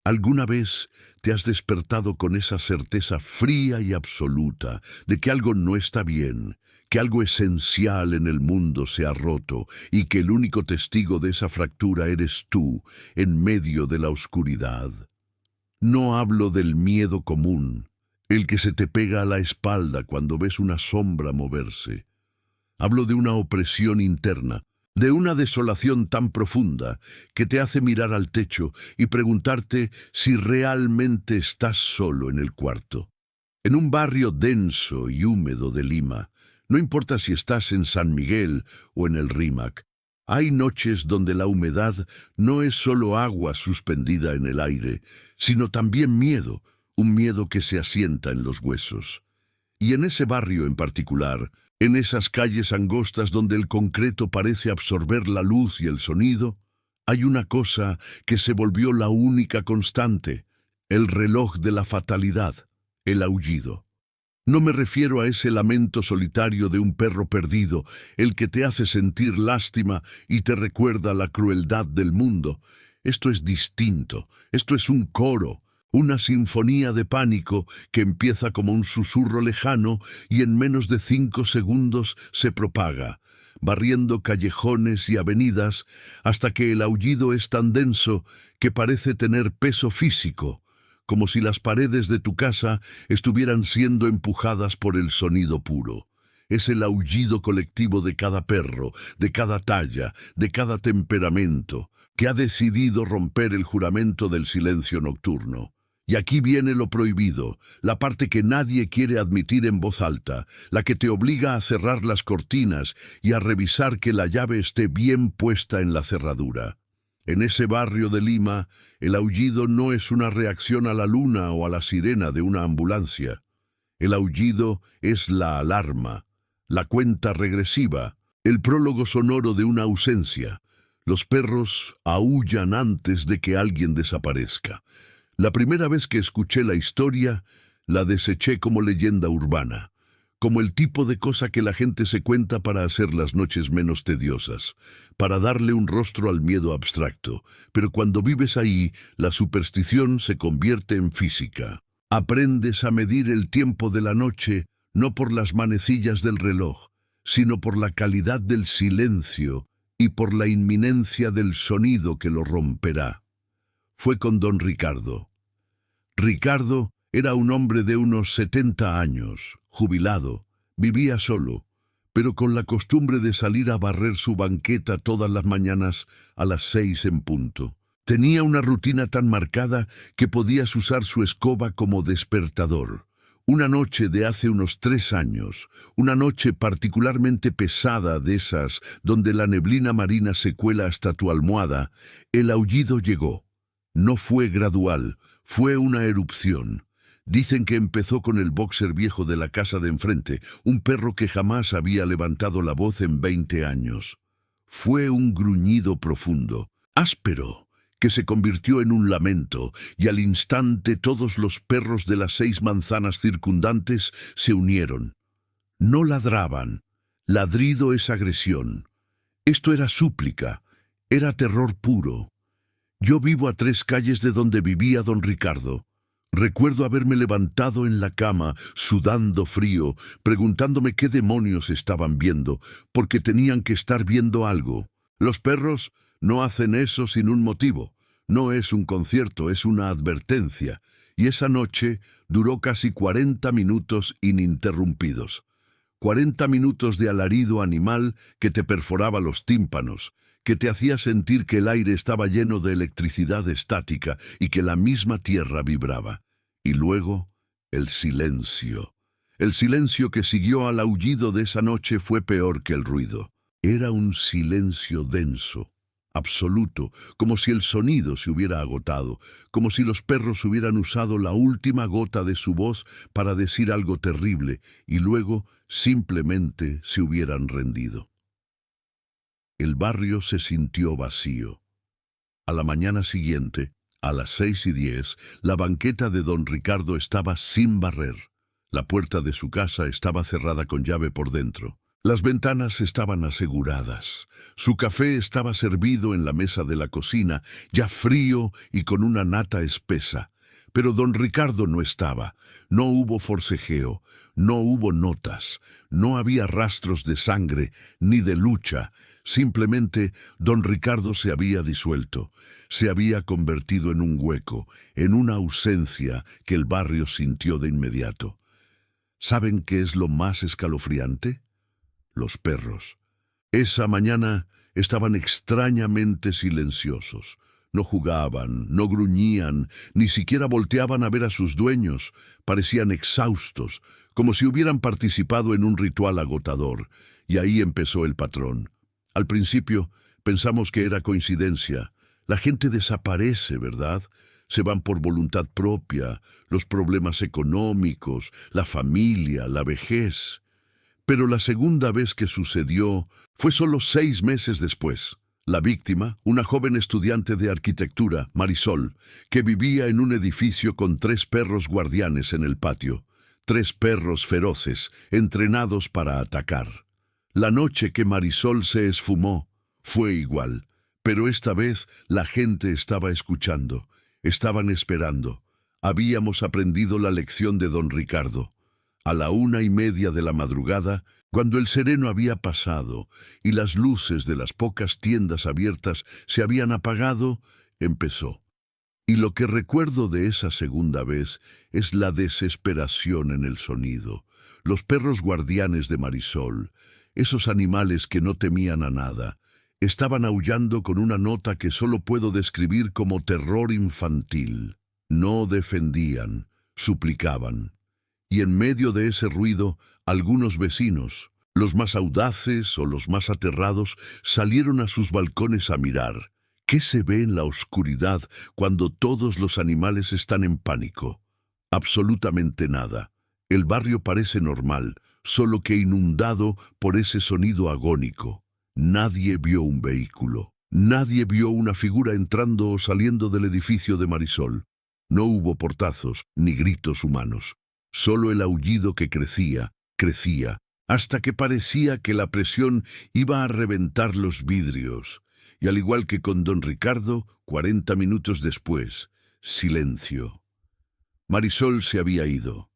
¿Alguna vez te has despertado con esa certeza fría y absoluta de que algo no está bien, que algo esencial en el mundo se ha roto y que el único testigo de esa fractura eres tú en medio de la oscuridad? No hablo del miedo común, el que se te pega a la espalda cuando ves una sombra moverse. Hablo de una opresión interna, de una desolación tan profunda que te hace mirar al techo y preguntarte si realmente estás solo en el cuarto. En un barrio denso y húmedo de Lima, no importa si estás en San Miguel o en el Rímac, hay noches donde la humedad no es solo agua suspendida en el aire, sino también miedo, un miedo que se asienta en los huesos. Y en ese barrio en particular, en esas calles angostas donde el concreto parece absorber la luz y el sonido, hay una cosa que se volvió la única constante, el reloj de la fatalidad, el aullido. No me refiero a ese lamento solitario de un perro perdido, el que te hace sentir lástima y te recuerda la crueldad del mundo. Esto es distinto, esto es un coro, una sinfonía de pánico que empieza como un susurro lejano y en menos de 5 segundos se propaga, barriendo callejones y avenidas hasta que el aullido es tan denso que parece tener peso físico, como si las paredes de tu casa estuvieran siendo empujadas por el sonido puro. Es el aullido colectivo de cada perro, de cada talla, de cada temperamento, que ha decidido romper el juramento del silencio nocturno. Y aquí viene lo prohibido, la parte que nadie quiere admitir en voz alta, la que te obliga a cerrar las cortinas y a revisar que la llave esté bien puesta en la cerradura. En ese barrio de Lima, el aullido no es una reacción a la luna o a la sirena de una ambulancia. El aullido es la alarma, la cuenta regresiva, el prólogo sonoro de una ausencia. Los perros aúllan antes de que alguien desaparezca. La primera vez que escuché la historia, la deseché como leyenda urbana, como el tipo de cosa que la gente se cuenta para hacer las noches menos tediosas, para darle un rostro al miedo abstracto. Pero cuando vives ahí, la superstición se convierte en física. Aprendes a medir el tiempo de la noche, no por las manecillas del reloj, sino por la calidad del silencio y por la inminencia del sonido que lo romperá. Fue con don Ricardo. Ricardo era un hombre de unos 70 años, jubilado, vivía solo, pero con la costumbre de salir a barrer su banqueta todas las mañanas a las 6 en punto. Tenía una rutina tan marcada que podías usar su escoba como despertador. Una noche de hace unos 3 años, una noche particularmente pesada de esas donde la neblina marina se cuela hasta tu almohada, el aullido llegó. No fue gradual, fue una erupción. Dicen que empezó con el boxer viejo de la casa de enfrente, un perro que jamás había levantado la voz en 20 años. Fue un gruñido profundo, áspero, que se convirtió en un lamento, y al instante todos los perros de las 6 manzanas circundantes se unieron. No ladraban. Ladrido es agresión. Esto era súplica, era terror puro. Yo vivo a 3 calles de donde vivía don Ricardo. Recuerdo haberme levantado en la cama, sudando frío, preguntándome qué demonios estaban viendo, porque tenían que estar viendo algo. Los perros no hacen eso sin un motivo. No es un concierto, es una advertencia. Y esa noche duró casi 40 minutos ininterrumpidos. 40 minutos de alarido animal que te perforaba los tímpanos, que te hacía sentir que el aire estaba lleno de electricidad estática y que la misma tierra vibraba. Y luego, el silencio. El silencio que siguió al aullido de esa noche fue peor que el ruido. Era un silencio denso, absoluto, como si el sonido se hubiera agotado, como si los perros hubieran usado la última gota de su voz para decir algo terrible y luego simplemente se hubieran rendido. El barrio se sintió vacío. A la mañana siguiente, a las 6:10, la banqueta de don Ricardo estaba sin barrer. La puerta de su casa estaba cerrada con llave por dentro. Las ventanas estaban aseguradas. Su café estaba servido en la mesa de la cocina, ya frío y con una nata espesa. Pero don Ricardo no estaba. No hubo forcejeo, no hubo notas, no había rastros de sangre ni de lucha. Simplemente don Ricardo se había disuelto, se había convertido en un hueco, en una ausencia que el barrio sintió de inmediato. ¿Saben qué es lo más escalofriante? Los perros. Esa mañana estaban extrañamente silenciosos. No jugaban, no gruñían, ni siquiera volteaban a ver a sus dueños. Parecían exhaustos, como si hubieran participado en un ritual agotador. Y ahí empezó el patrón. Al principio pensamos que era coincidencia. La gente desaparece, ¿verdad? Se van por voluntad propia, los problemas económicos, la familia, la vejez. Pero la segunda vez que sucedió fue solo 6 meses después. La víctima, una joven estudiante de arquitectura, Marisol, que vivía en un edificio con 3 perros guardianes en el patio. 3 perros feroces, entrenados para atacar. La noche que Marisol se esfumó fue igual, pero esta vez la gente estaba escuchando, estaban esperando. Habíamos aprendido la lección de don Ricardo. A la 1:30 de la madrugada, cuando el sereno había pasado y las luces de las pocas tiendas abiertas se habían apagado, empezó. Y lo que recuerdo de esa segunda vez es la desesperación en el sonido. Los perros guardianes de Marisol, esos animales que no temían a nada, estaban aullando con una nota que solo puedo describir como terror infantil. No defendían, suplicaban. Y en medio de ese ruido, algunos vecinos, los más audaces o los más aterrados, salieron a sus balcones a mirar. ¿Qué se ve en la oscuridad cuando todos los animales están en pánico? Absolutamente nada. El barrio parece normal, solo que inundado por ese sonido agónico. Nadie vio un vehículo. Nadie vio una figura entrando o saliendo del edificio de Marisol. No hubo portazos ni gritos humanos. Solo el aullido que crecía, hasta que parecía que la presión iba a reventar los vidrios. Y al igual que con don Ricardo, 40 minutos después, silencio. Marisol se había ido.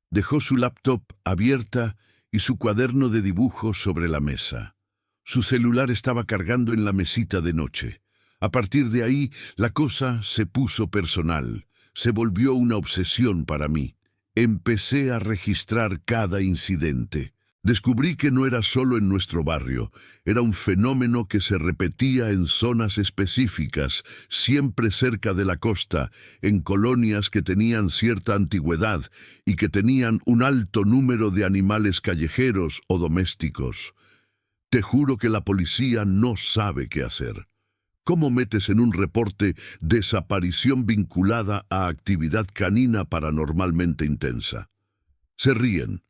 Dejó su laptop abierta y su cuaderno de dibujos sobre la mesa. Su celular estaba cargando en la mesita de noche. A partir de ahí, la cosa se puso personal. Se volvió una obsesión para mí. Empecé a registrar cada incidente. Descubrí que no era solo en nuestro barrio, era un fenómeno que se repetía en zonas específicas, siempre cerca de la costa, en colonias que tenían cierta antigüedad y que tenían un alto número de animales callejeros o domésticos. Te juro que la policía no sabe qué hacer. ¿Cómo metes en un reporte desaparición vinculada a actividad canina paranormalmente intensa? Se ríen.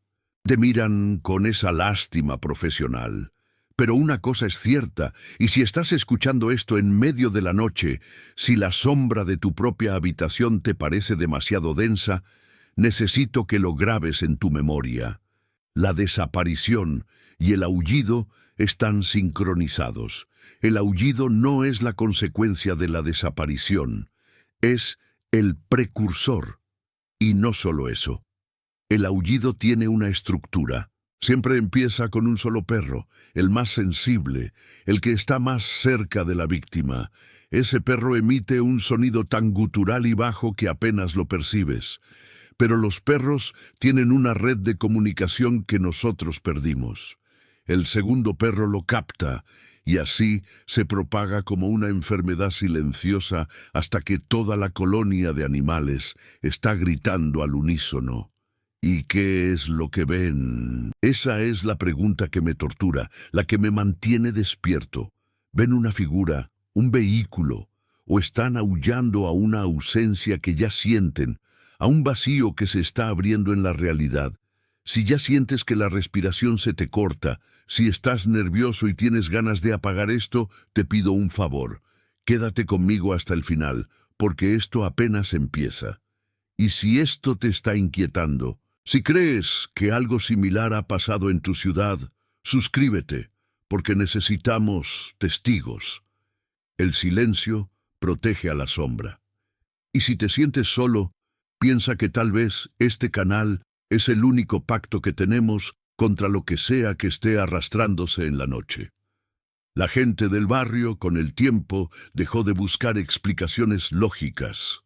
Te miran con esa lástima profesional. Pero una cosa es cierta, y si estás escuchando esto en medio de la noche, si la sombra de tu propia habitación te parece demasiado densa, necesito que lo grabes en tu memoria. La desaparición y el aullido están sincronizados. El aullido no es la consecuencia de la desaparición, es el precursor. Y no solo eso. El aullido tiene una estructura. Siempre empieza con un solo perro, el más sensible, el que está más cerca de la víctima. Ese perro emite un sonido tan gutural y bajo que apenas lo percibes. Pero los perros tienen una red de comunicación que nosotros perdimos. El segundo perro lo capta, y así se propaga como una enfermedad silenciosa hasta que toda la colonia de animales está gritando al unísono. ¿Y qué es lo que ven? Esa es la pregunta que me tortura, la que me mantiene despierto. ¿Ven una figura, un vehículo, o están aullando a una ausencia que ya sienten, a un vacío que se está abriendo en la realidad? Si ya sientes que la respiración se te corta, si estás nervioso y tienes ganas de apagar esto, te pido un favor. Quédate conmigo hasta el final, porque esto apenas empieza. Y si esto te está inquietando, si crees que algo similar ha pasado en tu ciudad, Suscríbete, porque necesitamos testigos. El silencio protege a la sombra. Y si te sientes solo, piensa que tal vez este canal es el único pacto que tenemos contra lo que sea que esté arrastrándose en la noche. La gente del barrio, con el tiempo, dejó de buscar explicaciones lógicas.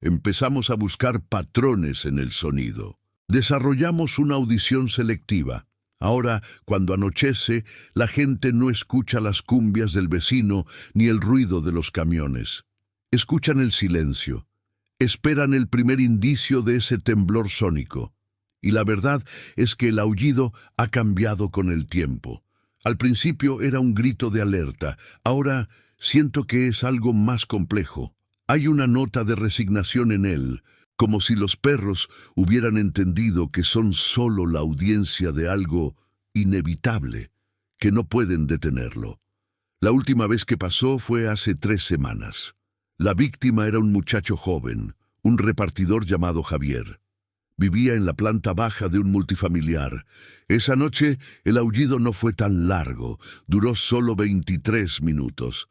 Empezamos a buscar patrones en el sonido. Desarrollamos una audición selectiva. Ahora, cuando anochece, la gente no escucha las cumbias del vecino ni el ruido de los camiones. Escuchan el silencio. Esperan el primer indicio de ese temblor sónico. Y la verdad es que el aullido ha cambiado con el tiempo. Al principio era un grito de alerta. Ahora siento que es algo más complejo. Hay una nota de resignación en él, como si los perros hubieran entendido que son solo la audiencia de algo inevitable, que no pueden detenerlo. La última vez que pasó fue hace 3 semanas. La víctima era un muchacho joven, un repartidor llamado Javier. Vivía en la planta baja de un multifamiliar. Esa noche el aullido no fue tan largo, duró solo 23 minutos,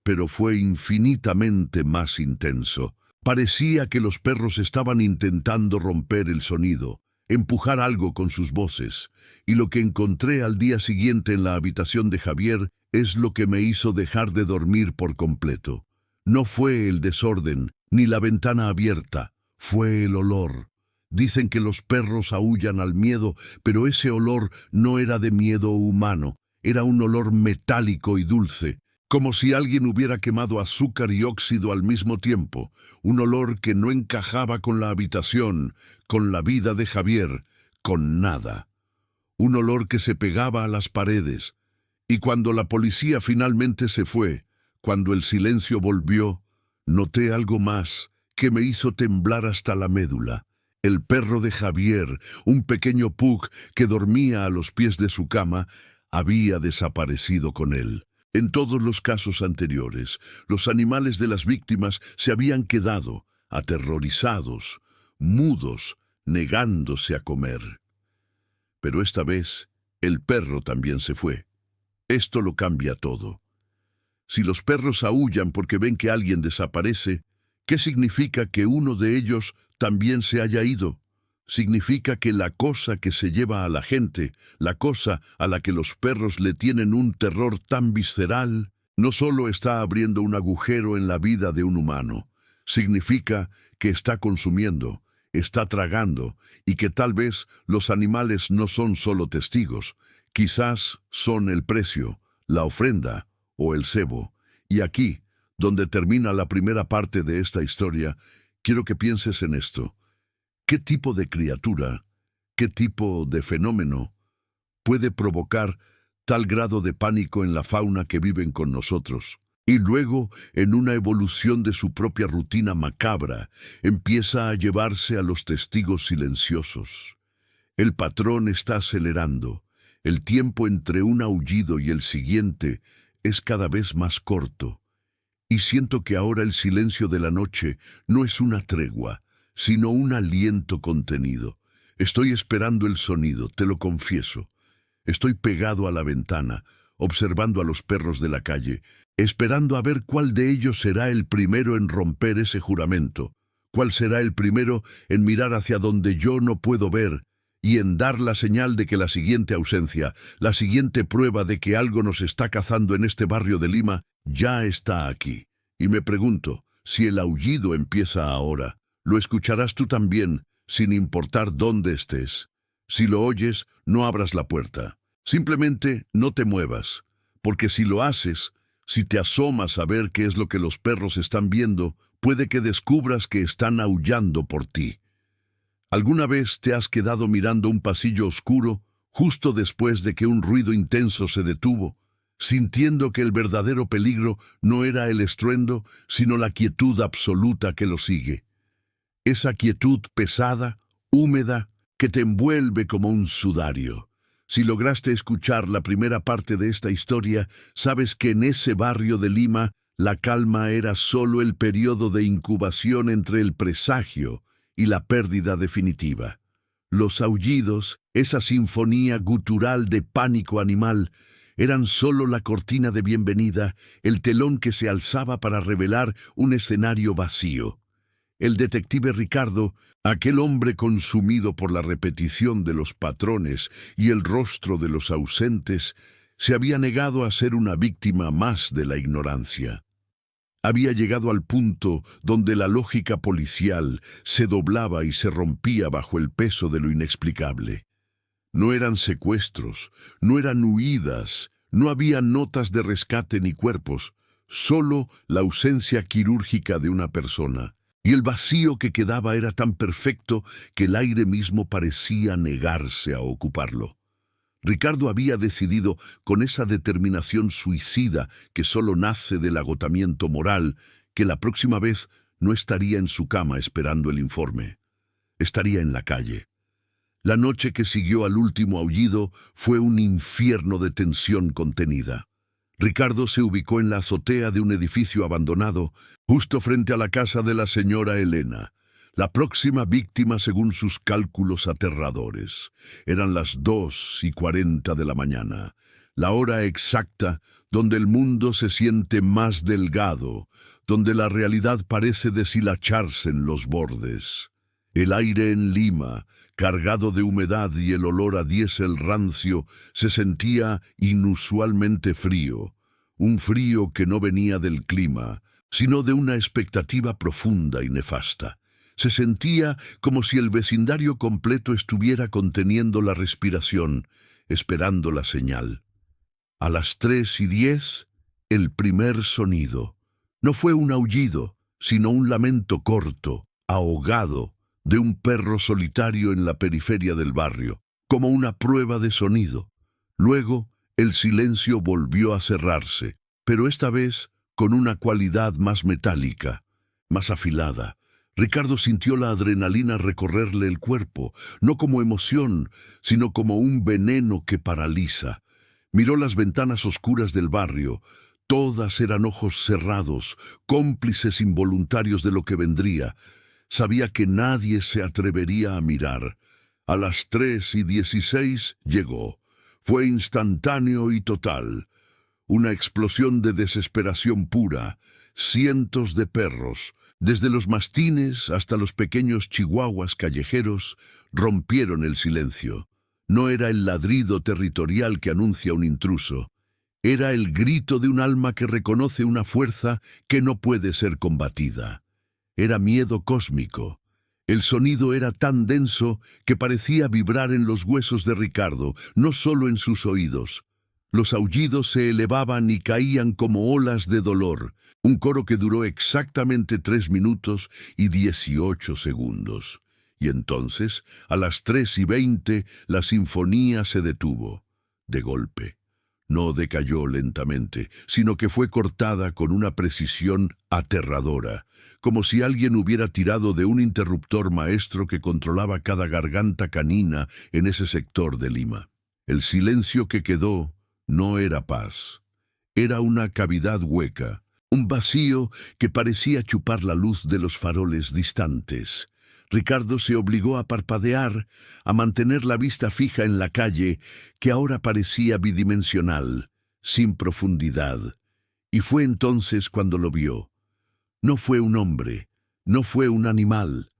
pero fue infinitamente más intenso. Parecía que los perros estaban intentando romper el sonido, empujar algo con sus voces, y lo que encontré al día siguiente en la habitación de Javier es lo que me hizo dejar de dormir por completo. No fue el desorden, ni la ventana abierta, fue el olor. Dicen que los perros aúllan al miedo, pero ese olor no era de miedo humano, era un olor metálico y dulce, como si alguien hubiera quemado azúcar y óxido al mismo tiempo, un olor que no encajaba con la habitación, con la vida de Javier, con nada. Un olor que se pegaba a las paredes. Y cuando la policía finalmente se fue, cuando el silencio volvió, noté algo más que me hizo temblar hasta la médula. El perro de Javier, un pequeño pug que dormía a los pies de su cama, había desaparecido con él. En todos los casos anteriores, los animales de las víctimas se habían quedado, aterrorizados, mudos, negándose a comer. Pero esta vez, el perro también se fue. Esto lo cambia todo. Si los perros aúllan porque ven que alguien desaparece, ¿qué significa que uno de ellos también se haya ido? Significa que la cosa que se lleva a la gente, la cosa a la que los perros le tienen un terror tan visceral, no solo está abriendo un agujero en la vida de un humano, significa que está consumiendo, está tragando, y que tal vez los animales no son solo testigos, quizás son el precio, la ofrenda o el cebo. Y aquí, donde termina la primera parte de esta historia, quiero que pienses en esto. ¿Qué tipo de criatura, qué tipo de fenómeno puede provocar tal grado de pánico en la fauna que viven con nosotros? Y luego, en una evolución de su propia rutina macabra, empieza a llevarse a los testigos silenciosos. El patrón está acelerando. El tiempo entre un aullido y el siguiente es cada vez más corto. Y siento que ahora el silencio de la noche no es una tregua, sino un aliento contenido. Estoy esperando el sonido, te lo confieso. Estoy pegado a la ventana, observando a los perros de la calle, esperando a ver cuál de ellos será el primero en romper ese juramento, cuál será el primero en mirar hacia donde yo no puedo ver y en dar la señal de que la siguiente ausencia, la siguiente prueba de que algo nos está cazando en este barrio de Lima, ya está aquí. Y me pregunto, si el aullido empieza ahora, ¿lo escucharás tú también, sin importar dónde estés? Si lo oyes, no abras la puerta. Simplemente no te muevas, porque si lo haces, si te asomas a ver qué es lo que los perros están viendo, puede que descubras que están aullando por ti. ¿Alguna vez te has quedado mirando un pasillo oscuro justo después de que un ruido intenso se detuvo, sintiendo que el verdadero peligro no era el estruendo, sino la quietud absoluta que lo sigue? Esa quietud pesada, húmeda, que te envuelve como un sudario. Si lograste escuchar la primera parte de esta historia, sabes que en ese barrio de Lima la calma era solo el periodo de incubación entre el presagio y la pérdida definitiva. Los aullidos, esa sinfonía gutural de pánico animal, eran solo la cortina de bienvenida, el telón que se alzaba para revelar un escenario vacío. El detective Ricardo, aquel hombre consumido por la repetición de los patrones y el rostro de los ausentes, se había negado a ser una víctima más de la ignorancia. Había llegado al punto donde la lógica policial se doblaba y se rompía bajo el peso de lo inexplicable. No eran secuestros, no eran huidas, no había notas de rescate ni cuerpos, solo la ausencia quirúrgica de una persona. Y el vacío que quedaba era tan perfecto que el aire mismo parecía negarse a ocuparlo. Ricardo había decidido, con esa determinación suicida que solo nace del agotamiento moral, que la próxima vez no estaría en su cama esperando el informe. Estaría en la calle. La noche que siguió al último aullido fue un infierno de tensión contenida. Ricardo se ubicó en la azotea de un edificio abandonado, justo frente a la casa de la señora Elena, la próxima víctima según sus cálculos aterradores. Eran las 2:40 de la mañana, la hora exacta donde el mundo se siente más delgado, donde la realidad parece deshilacharse en los bordes. El aire en Lima, cargado de humedad y el olor a diésel rancio, se sentía inusualmente frío, un frío que no venía del clima, sino de una expectativa profunda y nefasta. Se sentía como si el vecindario completo estuviera conteniendo la respiración, esperando la señal. A las 3:10, el primer sonido. No fue un aullido, sino un lamento corto, ahogado, de un perro solitario en la periferia del barrio, como una prueba de sonido. Luego, el silencio volvió a cerrarse, pero esta vez con una cualidad más metálica, más afilada. Ricardo sintió la adrenalina recorrerle el cuerpo, no como emoción, sino como un veneno que paraliza. Miró las ventanas oscuras del barrio. Todas eran ojos cerrados, cómplices involuntarios de lo que vendría. Sabía que nadie se atrevería a mirar. A las 3:16 llegó. Fue instantáneo y total. Una explosión de desesperación pura. Cientos de perros, desde los mastines hasta los pequeños chihuahuas callejeros, rompieron el silencio. No era el ladrido territorial que anuncia un intruso. Era el grito de un alma que reconoce una fuerza que no puede ser combatida. Era miedo cósmico. El sonido era tan denso que parecía vibrar en los huesos de Ricardo, no solo en sus oídos. Los aullidos se elevaban y caían como olas de dolor, un coro que duró exactamente 3 minutos y 18 segundos. Y entonces, a las 3:20, la sinfonía se detuvo, de golpe. No decayó lentamente, sino que fue cortada con una precisión aterradora, como si alguien hubiera tirado de un interruptor maestro que controlaba cada garganta canina en ese sector de Lima. El silencio que quedó no era paz. Era una cavidad hueca, un vacío que parecía chupar la luz de los faroles distantes. Ricardo se obligó a parpadear, a mantener la vista fija en la calle, que ahora parecía bidimensional, sin profundidad. Y fue entonces cuando lo vio. No fue un hombre, no fue un animal.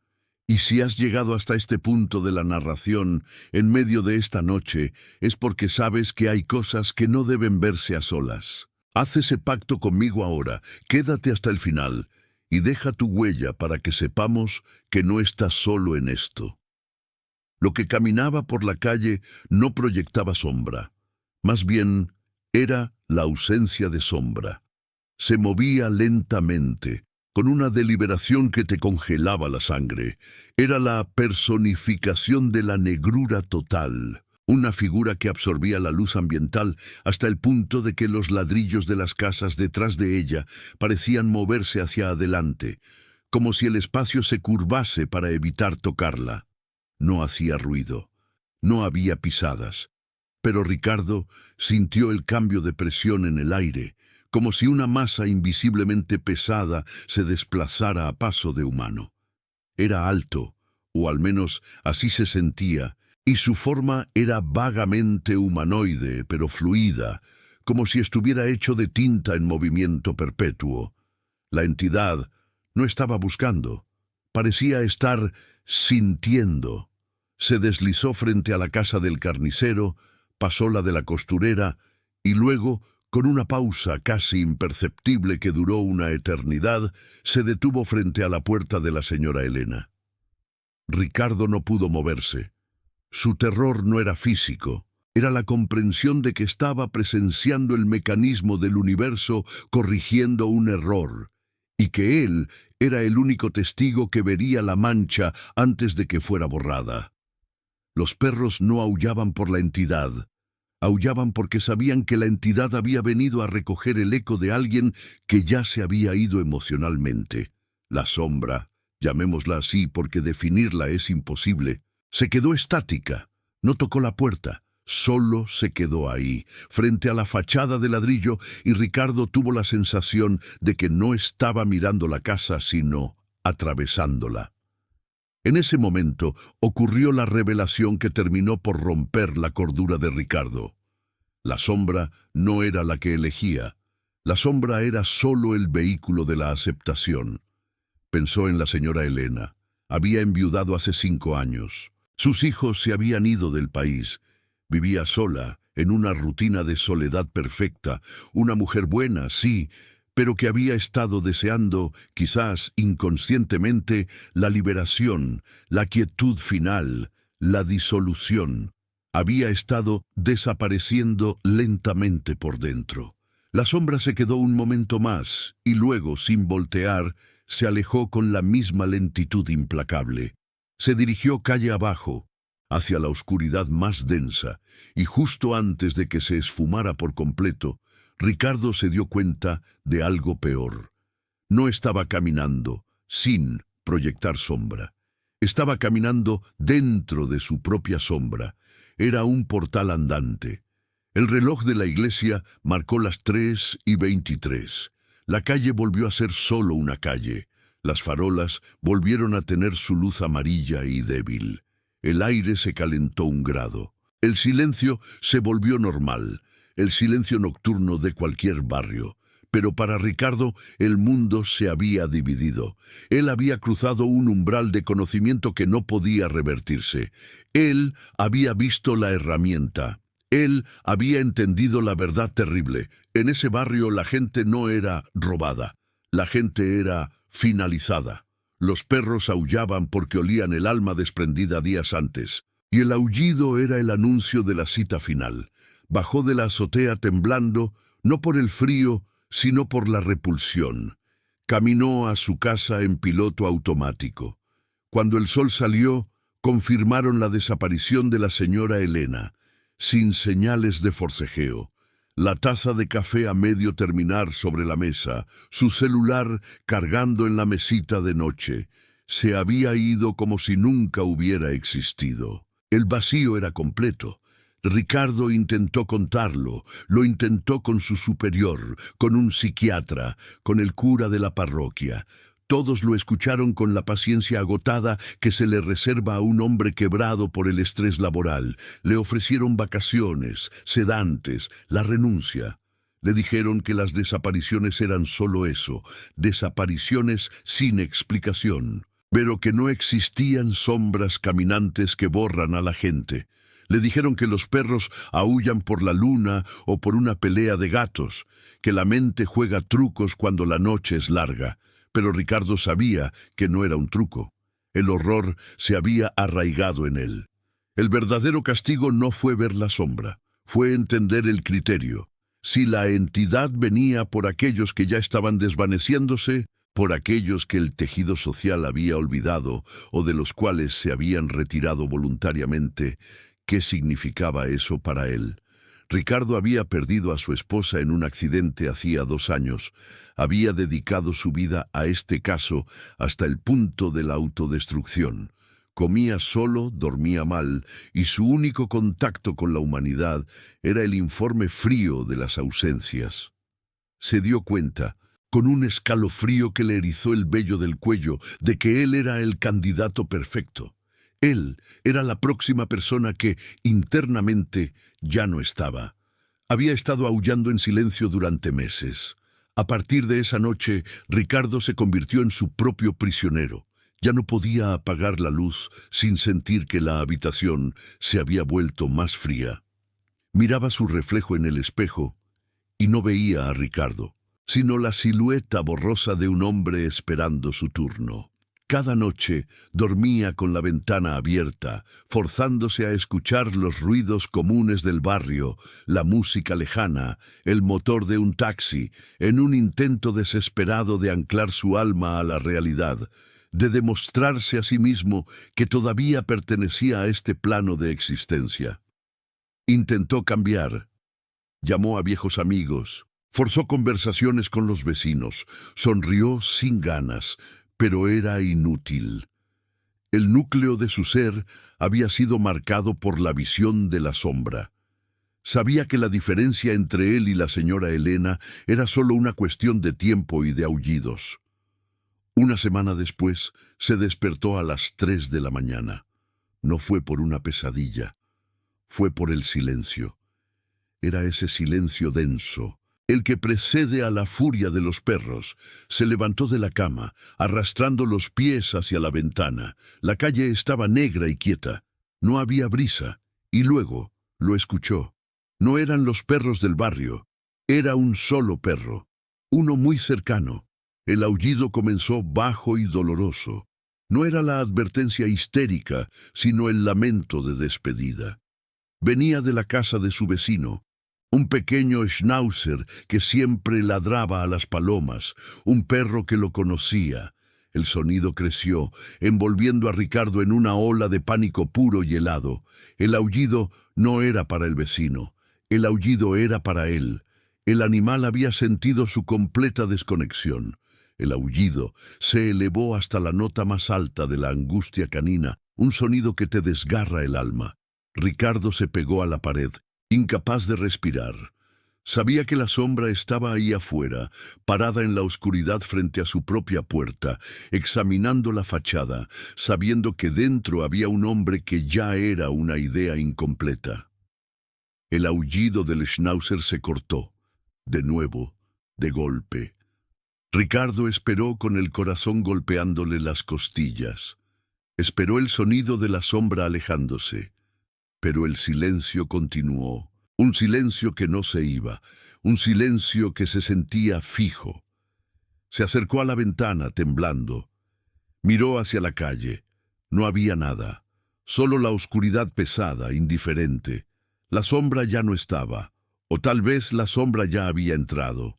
Y si has llegado hasta este punto de la narración, en medio de esta noche, es porque sabes que hay cosas que no deben verse a solas. Haz ese pacto conmigo ahora, quédate hasta el final, y deja tu huella para que sepamos que no estás solo en esto. Lo que caminaba por la calle no proyectaba sombra, más bien era la ausencia de sombra. Se movía lentamente, con una deliberación que te congelaba la sangre. Era la personificación de la negrura total, una figura que absorbía la luz ambiental hasta el punto de que los ladrillos de las casas detrás de ella parecían moverse hacia adelante, como si el espacio se curvase para evitar tocarla. No hacía ruido, no había pisadas, pero Ricardo sintió el cambio de presión en el aire, como si una masa invisiblemente pesada se desplazara a paso de humano. Era alto, o al menos así se sentía, y su forma era vagamente humanoide, pero fluida, como si estuviera hecho de tinta en movimiento perpetuo. La entidad no estaba buscando, parecía estar sintiendo. Se deslizó frente a la casa del carnicero, pasó la de la costurera, y luego, con una pausa casi imperceptible que duró una eternidad, se detuvo frente a la puerta de la señora Elena. Ricardo no pudo moverse. Su terror no era físico, era la comprensión de que estaba presenciando el mecanismo del universo corrigiendo un error, y que él era el único testigo que vería la mancha antes de que fuera borrada. Los perros no aullaban por la entidad, aullaban porque sabían que la entidad había venido a recoger el eco de alguien que ya se había ido emocionalmente. La sombra, llamémosla así porque definirla es imposible, se quedó estática, no tocó la puerta, solo se quedó ahí, frente a la fachada de ladrillo, y Ricardo tuvo la sensación de que no estaba mirando la casa, sino atravesándola. En ese momento ocurrió la revelación que terminó por romper la cordura de Ricardo. La sombra no era la que elegía, la sombra era solo el vehículo de la aceptación. Pensó en la señora Elena. Había enviudado hace 5 años. Sus hijos se habían ido del país. Vivía sola, en una rutina de soledad perfecta, una mujer buena, sí, pero que había estado deseando, quizás inconscientemente, la liberación, la quietud final, la disolución. Había estado desapareciendo lentamente por dentro. La sombra se quedó un momento más, y luego, sin voltear, se alejó con la misma lentitud implacable. Se dirigió calle abajo, hacia la oscuridad más densa, y justo antes de que se esfumara por completo, Ricardo se dio cuenta de algo peor. No estaba caminando sin proyectar sombra. Estaba caminando dentro de su propia sombra. Era un portal andante. El reloj de la iglesia marcó las 3:23. La calle volvió a ser solo una calle. Las farolas volvieron a tener su luz amarilla y débil. El aire se calentó 1 grado. El silencio se volvió normal, el silencio nocturno de cualquier barrio. Pero para Ricardo el mundo se había dividido. Él había cruzado un umbral de conocimiento que no podía revertirse. Él había visto la herramienta. Él había entendido la verdad terrible. En ese barrio la gente no era robada. La gente era finalizada. Los perros aullaban porque olían el alma desprendida días antes. Y el aullido era el anuncio de la cita final. Bajó de la azotea temblando, no por el frío, sino por la repulsión. Caminó a su casa en piloto automático. Cuando el sol salió, confirmaron la desaparición de la señora Elena, sin señales de forcejeo. La taza de café a medio terminar sobre la mesa, su celular cargando en la mesita de noche. Se había ido como si nunca hubiera existido. El vacío era completo. Ricardo intentó contarlo, lo intentó con su superior, con un psiquiatra, con el cura de la parroquia. Todos lo escucharon con la paciencia agotada que se le reserva a un hombre quebrado por el estrés laboral. Le ofrecieron vacaciones, sedantes, la renuncia. Le dijeron que las desapariciones eran solo eso, desapariciones sin explicación, pero que no existían sombras caminantes que borran a la gente. Le dijeron que los perros aúllan por la luna o por una pelea de gatos, que la mente juega trucos cuando la noche es larga. Pero Ricardo sabía que no era un truco. El horror se había arraigado en él. El verdadero castigo no fue ver la sombra, fue entender el criterio. Si la entidad venía por aquellos que ya estaban desvaneciéndose, por aquellos que el tejido social había olvidado o de los cuales se habían retirado voluntariamente, ¿qué significaba eso para él? Ricardo había perdido a su esposa en un accidente hacía 2 años. Había dedicado su vida a este caso hasta el punto de la autodestrucción. Comía solo, dormía mal, y su único contacto con la humanidad era el informe frío de las ausencias. Se dio cuenta, con un escalofrío que le erizó el vello del cuello, de que él era el candidato perfecto. Él era la próxima persona que, internamente, ya no estaba. Había estado aullando en silencio durante meses. A partir de esa noche, Ricardo se convirtió en su propio prisionero. Ya no podía apagar la luz sin sentir que la habitación se había vuelto más fría. Miraba su reflejo en el espejo y no veía a Ricardo, sino la silueta borrosa de un hombre esperando su turno. Cada noche dormía con la ventana abierta, forzándose a escuchar los ruidos comunes del barrio, la música lejana, el motor de un taxi, en un intento desesperado de anclar su alma a la realidad, de demostrarse a sí mismo que todavía pertenecía a este plano de existencia. Intentó cambiar. Llamó a viejos amigos, forzó conversaciones con los vecinos, sonrió sin ganas, pero era inútil. El núcleo de su ser había sido marcado por la visión de la sombra. Sabía que la diferencia entre él y la señora Elena era solo una cuestión de tiempo y de aullidos. Una semana después, se despertó a las 3 de la mañana. No fue por una pesadilla, fue por el silencio. Era ese silencio denso, el que precede a la furia de los perros. Se levantó de la cama, arrastrando los pies hacia la ventana. La calle estaba negra y quieta. No había brisa, y luego lo escuchó. No eran los perros del barrio, era un solo perro, uno muy cercano. El aullido comenzó bajo y doloroso. No era la advertencia histérica, sino el lamento de despedida. Venía de la casa de su vecino, un pequeño schnauzer que siempre ladraba a las palomas, un perro que lo conocía. El sonido creció, envolviendo a Ricardo en una ola de pánico puro y helado. El aullido no era para el vecino, el aullido era para él. El animal había sentido su completa desconexión. El aullido se elevó hasta la nota más alta de la angustia canina, un sonido que te desgarra el alma. Ricardo se pegó a la pared, incapaz de respirar. Sabía que la sombra estaba ahí afuera, parada en la oscuridad frente a su propia puerta, examinando la fachada, sabiendo que dentro había un hombre que ya era una idea incompleta. El aullido del schnauzer se cortó, de nuevo, de golpe. Ricardo esperó con el corazón golpeándole las costillas. Esperó el sonido de la sombra alejándose. Pero el silencio continuó, un silencio que no se iba, un silencio que se sentía fijo. Se acercó a la ventana, temblando. Miró hacia la calle. No había nada, solo la oscuridad pesada, indiferente. La sombra ya no estaba, o tal vez la sombra ya había entrado.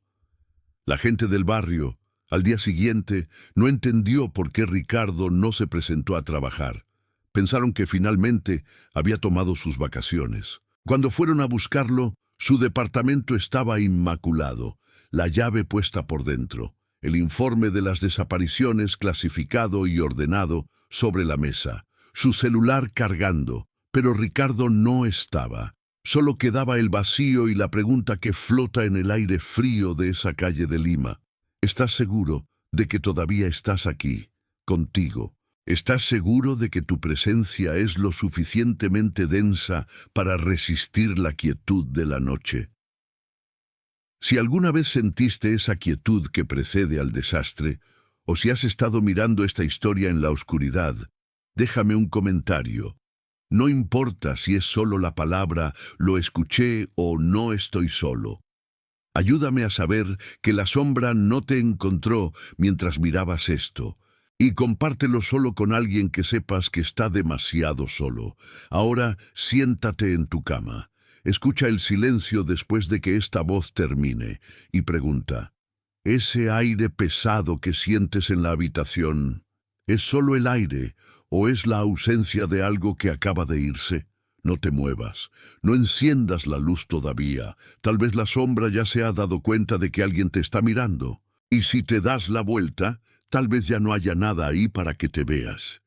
La gente del barrio, al día siguiente, no entendió por qué Ricardo no se presentó a trabajar. Pensaron que finalmente había tomado sus vacaciones. Cuando fueron a buscarlo, su departamento estaba inmaculado, la llave puesta por dentro, el informe de las desapariciones clasificado y ordenado sobre la mesa, su celular cargando, pero Ricardo no estaba. Solo quedaba el vacío y la pregunta que flota en el aire frío de esa calle de Lima. ¿Estás seguro de que todavía estás aquí, contigo? ¿Estás seguro de que tu presencia es lo suficientemente densa para resistir la quietud de la noche? Si alguna vez sentiste esa quietud que precede al desastre, o si has estado mirando esta historia en la oscuridad, déjame un comentario. No importa si es solo la palabra «lo escuché» o «no estoy solo». Ayúdame a saber que la sombra no te encontró mientras mirabas esto, y compártelo solo con alguien que sepas que está demasiado solo. Ahora siéntate en tu cama, escucha el silencio después de que esta voz termine, y pregunta, ¿ese aire pesado que sientes en la habitación es solo el aire o es la ausencia de algo que acaba de irse? No te muevas, no enciendas la luz todavía. Tal vez la sombra ya se ha dado cuenta de que alguien te está mirando. Y si te das la vuelta, tal vez ya no haya nada ahí para que te veas.